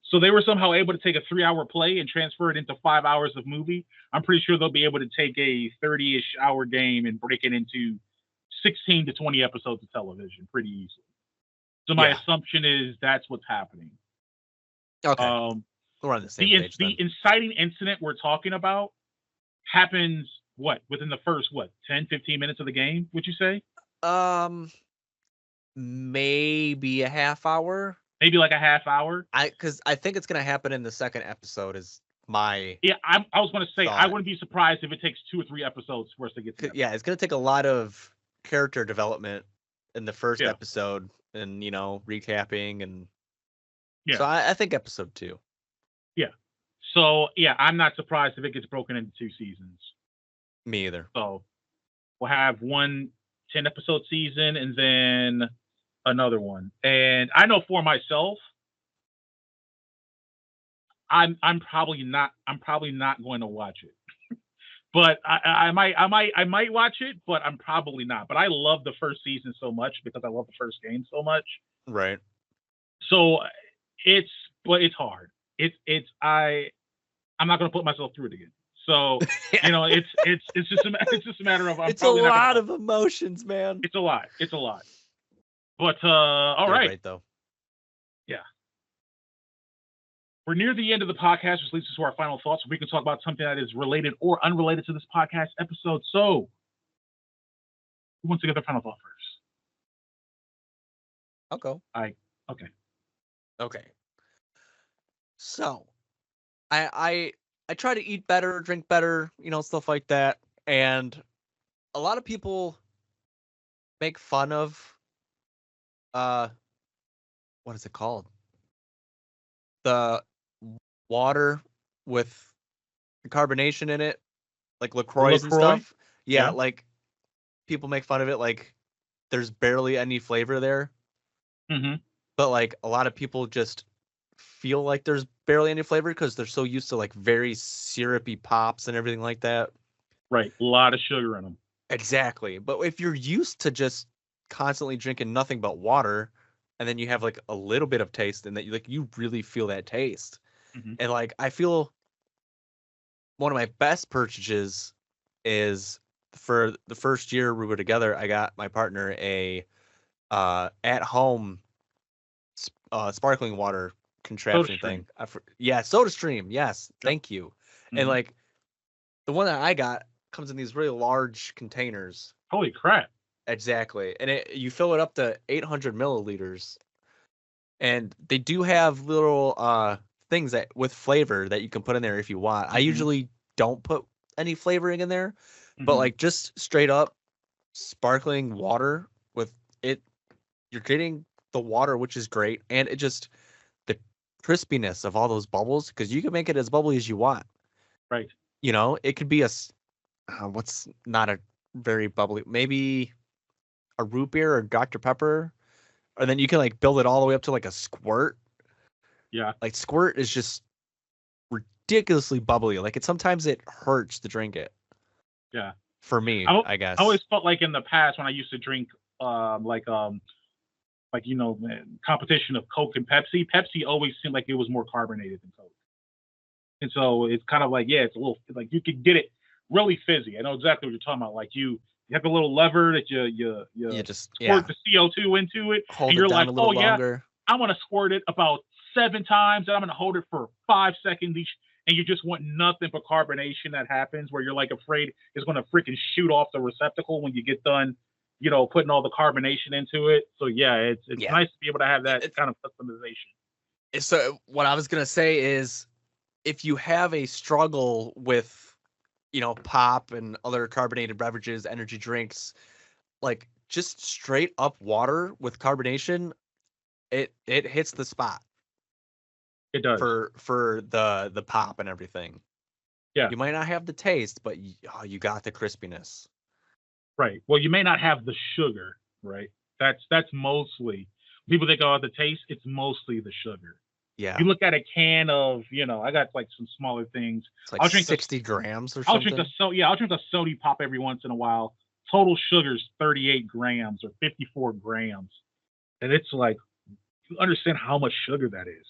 So they were somehow able to take a 3-hour play and transfer it into 5 hours of movie. I'm pretty sure they'll be able to take a 30-ish hour game and break it into 16 to 20 episodes of television pretty easily. So my assumption is that's what's happening. Okay. We're on the same page. The inciting incident we're talking about happens within the first 10, 15 minutes of the game, would you say? Maybe a half hour. Maybe like a half hour. Because I think it's gonna happen in the second episode. Is my I was going to say thought. I wouldn't be surprised if it takes 2 or 3 episodes for us to get to. Yeah, it's gonna take a lot of character development in the first episode, and recapping and. So I think episode 2. Yeah. So I'm not surprised if it gets broken into 2 seasons. Me either. So we'll have one 10-episode season and then another one. And I know for myself, I'm probably not going to watch it. But I might watch it, but I'm probably not. But I love the first season so much because I love the first game so much. Right. So it's hard. I'm not going to put myself through it again. So it's just a matter of it's a lot of emotions, man. It's a lot. But all right. Right though. Yeah. We're near the end of the podcast, which leads us to our final thoughts. We can talk about something that is related or unrelated to this podcast episode. So, who wants to get their final thought first? I'll go. Okay. So, I I try to eat better, drink better, stuff like that. And a lot of people make fun of uh what is it called? The water with carbonation in it, like LaCroix and LaCroix? stuff. Yeah, Yeah. like people make fun of it like there's barely any flavor there. Mm-hmm. But like a lot of people just feel like there's barely any flavor because they're so used to like very syrupy pops and everything like that. Right. A lot of sugar in them. Exactly. But if you're used to just constantly drinking nothing but water, and then you have like a little bit of taste, and that you really feel that taste. Mm-hmm. And like I feel one of my best purchases is for the first year we were together, I got my partner a at home sparkling water contraption SodaStream. thing. Yeah, SodaStream. Yes, Yep. thank you. And Mm-hmm. like the one that I got comes in these really large containers. Holy crap. Exactly. And you fill it up to 800 milliliters. And they do have little things that with flavor that you can put in there if you want. I Mm-hmm. usually don't put any flavoring in there, but Mm-hmm. like just straight up sparkling water with it, you're getting the water, which is great, and it just the crispiness of all those bubbles because you can make it as bubbly as you want. Right. It could be what's not a very bubbly, maybe a root beer or Dr. Pepper, and then you can like build it all the way up to like a squirt. Yeah. Like squirt is just ridiculously bubbly. Like sometimes it hurts to drink it. Yeah. For me, I guess. I always felt like in the past when I used to drink competition of Coke and Pepsi. Pepsi always seemed like it was more carbonated than Coke. And so it's kind of like, yeah, it's a little like you could get it really fizzy. I know exactly what you're talking about. Like you have a little lever that you just squirt the CO2 into it, hold and you're it down like, a little longer. I want to squirt it about 7 times, and I'm going to hold it for 5 seconds each, and you just want nothing but carbonation that happens where you're like afraid it's going to freaking shoot off the receptacle when you get done, putting all the carbonation into it. So yeah, it's nice to be able to have that kind of customization. So what I was going to say is if you have a struggle with, pop and other carbonated beverages, energy drinks, like just straight up water with carbonation, it hits the spot. It does. For the pop and everything. Yeah. You might not have the taste, but you got the crispiness. Right. Well, you may not have the sugar, right? That's mostly people think about the taste. It's mostly the sugar. Yeah. You look at a can of, I got like some smaller things. It's like I'll drink 60 grams or something. I'll drink a Sody Pop every once in a while. Total sugar's 38 grams or 54 grams. And it's like, you understand how much sugar that is.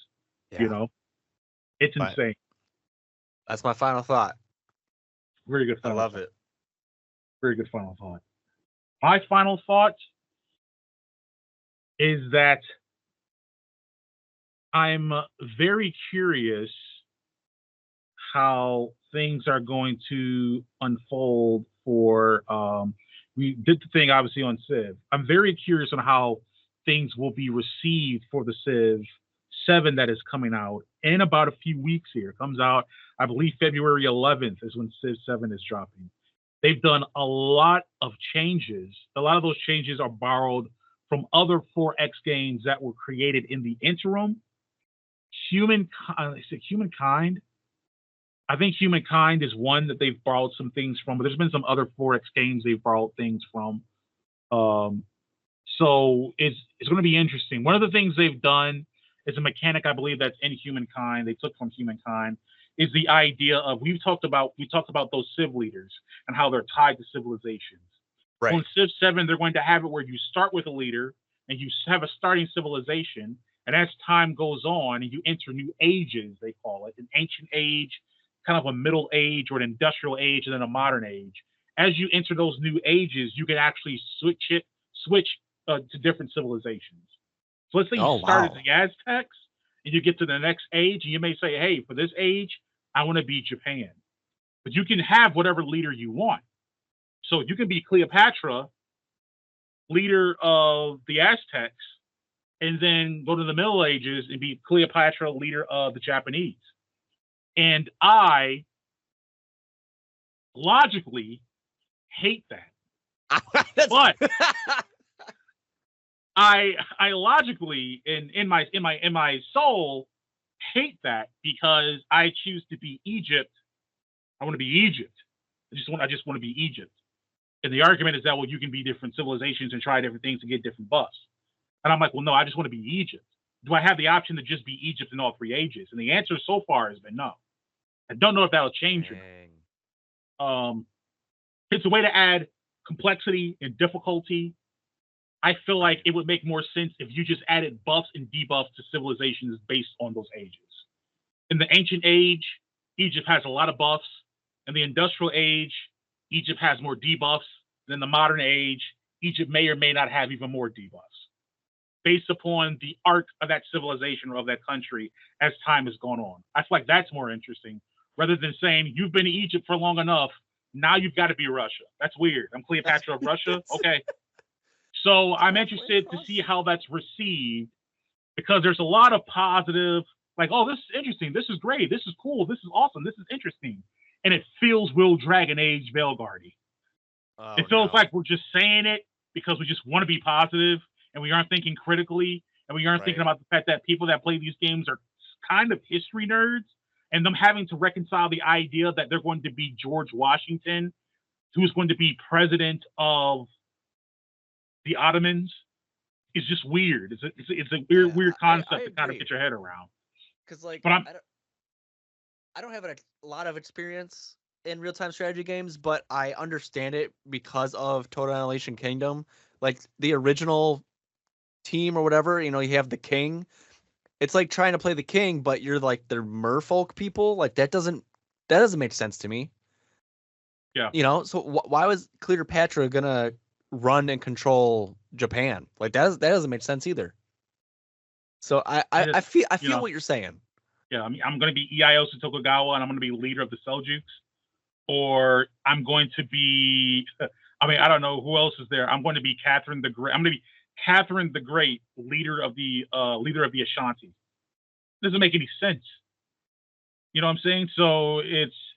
Yeah. It's insane. That's my final thought. Very good final thought. I love thought. it. Very good final thought. My final thought is that I'm very curious how things are going to unfold for we did the thing obviously on Civ. I'm very curious on how things will be received for the Civ 7 that is coming out in about a few weeks here. It comes out, I believe February 11th is when Civ 7 is dropping. They've done a lot of changes. A lot of those changes are borrowed from other 4X games that were created in the interim. Humankind? I think Humankind is one that they've borrowed some things from, but there's been some other 4X games they've borrowed things from. So it's going to be interesting. One of the things they've done is a mechanic, I believe, that's in Humankind. They took from Humankind is the idea of we talked about those Civ leaders and how they're tied to civilizations. Right. On Civ 7, they're going to have it where you start with a leader and you have a starting civilization, and as time goes on and you enter new ages, they call it an ancient age, kind of a middle age or an industrial age, and then a modern age. As you enter those new ages, you can actually switch to different civilizations. So let's say you start as the Aztecs and you get to the next age, and you may say, hey, for this age, I want to be Japan. But you can have whatever leader you want. So you can be Cleopatra, leader of the Aztecs, and then go to the Middle Ages and be Cleopatra, leader of the Japanese. And I logically hate that. But I logically in my soul hate that because I choose to be Egypt. I want to be Egypt. I just want to be Egypt. And the argument is that, well, you can be different civilizations and try different things and get different buffs. And I'm like, well, no, I just want to be Egypt. Do I have the option to just be Egypt in all 3 ages? And the answer so far has been no. I don't know if that'll change or not. It's a way to add complexity and difficulty. I feel like it would make more sense if you just added buffs and debuffs to civilizations based on those ages. In the ancient age, Egypt has a lot of buffs. In the industrial age, Egypt has more debuffs. In the modern age, Egypt may or may not have even more debuffs based upon the arc of that civilization or of that country as time has gone on. I feel like that's more interesting rather than saying you've been to Egypt for long enough. Now you've got to be Russia. That's weird. I'm Cleopatra of Russia. Okay. So I'm interested to see how that's received because there's a lot of positive, like, oh, this is interesting. This is great. This is cool. This is awesome. This is interesting. And it feels real Dragon Age Veilguard-y. It feels like we're just saying it because we just want to be positive and we aren't thinking critically and we aren't thinking about the fact that people that play these games are kind of history nerds and them having to reconcile the idea that they're going to be George Washington, who's going to be president of the Ottomans, is just weird. It's a weird concept to kind of get your head around. Because like, but I don't have a lot of experience in real-time strategy games, but I understand it because of Total Annihilation Kingdom. Like the original team or whatever, you have the king. It's like trying to play the king, but you're like the merfolk people. Like that doesn't make sense to me. Yeah. So why was Cleopatra gonna run and control Japan? Like that doesn't make sense either. So I feel what you're saying. Yeah, I mean, I'm going to be Ieyasu Tokugawa, and I'm going to be leader of the Seljuks, or I'm going to be, I mean, I don't know who else is there. I'm going to be Catherine the Great. I'm going to be Catherine the Great, leader of the Ashanti. Doesn't make any sense. You know what I'm saying? So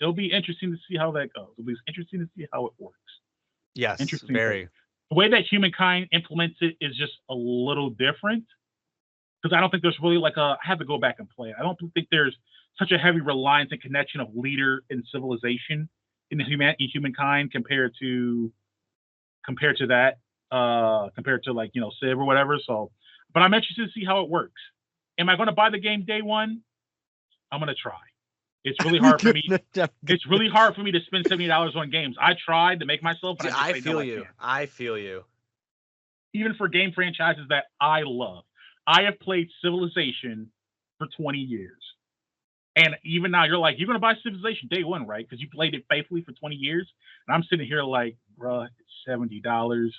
it'll be interesting to see how that goes. It'll be interesting to see how it works. Yes, interesting. Very. The way that Humankind implements it is just a little different. Because I don't think there's really I have to go back and play it. I don't think there's such a heavy reliance and connection of leader and civilization in Humankind compared to that, compared to Civ or whatever. So, but I'm interested to see how it works. Am I going to buy the game day one? I'm going to try. It's really hard for me. It's really hard for me to spend $70 on games. I tried to make myself. But I feel you. I feel you. Even for game franchises that I love. I have played Civilization for 20 years. And even now, you're like, you're going to buy Civilization day one, right? Because you played it faithfully for 20 years. And I'm sitting here like, bruh, it's $70.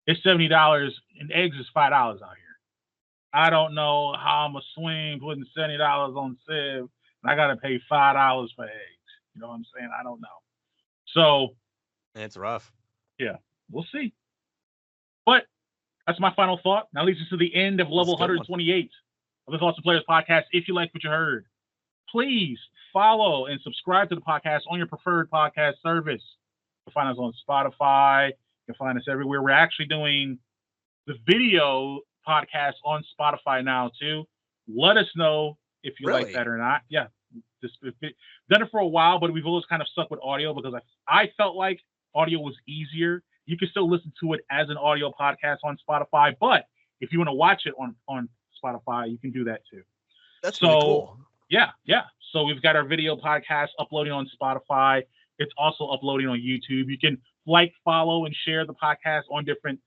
It's $70, and eggs is $5 out here. I don't know how I'm going to swing putting $70 on Civ, and I got to pay $5 for eggs. You know what I'm saying? I don't know. So. It's rough. Yeah, we'll see. But that's my final thought. Now leads us to the end of level 128 of the Thoughts of Players podcast. If you like what you heard, please follow and subscribe to the podcast on your preferred podcast service. You can find us on Spotify. You can find us everywhere. We're actually doing the video podcast on Spotify now, too. Let us know if you like that or not. Yeah. Done it for a while, but we've always kind of stuck with audio because I felt like audio was easier. You can still listen to it as an audio podcast on Spotify, but if you want to watch it on Spotify, you can do that too. That's really cool. Yeah. So we've got our video podcast uploading on Spotify. It's also uploading on YouTube. You can follow, and share the podcast on different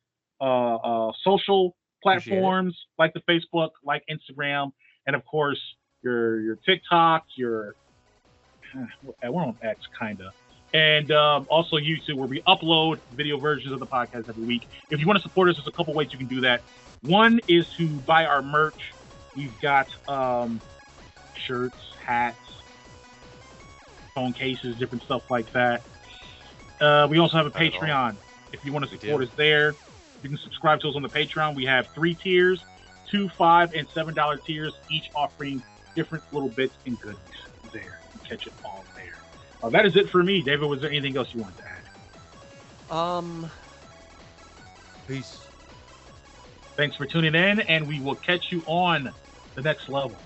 social platforms like the Facebook, like Instagram, and of course your TikTok, we're on X kinda. And also YouTube, where we upload video versions of the podcast every week. If you want to support us, there's a couple ways you can do that. One is to buy our merch. We've got shirts, hats, phone cases, different stuff like that. We also have a Patreon. If you want to support us there, you can subscribe to us on the Patreon. We have 3 tiers, $2, $5, and $7 tiers, each offering different little bits and goodies there. You can catch it all there. That is it for me. David, was there anything else you wanted to add? Peace. Thanks for tuning in, and we will catch you on the next level.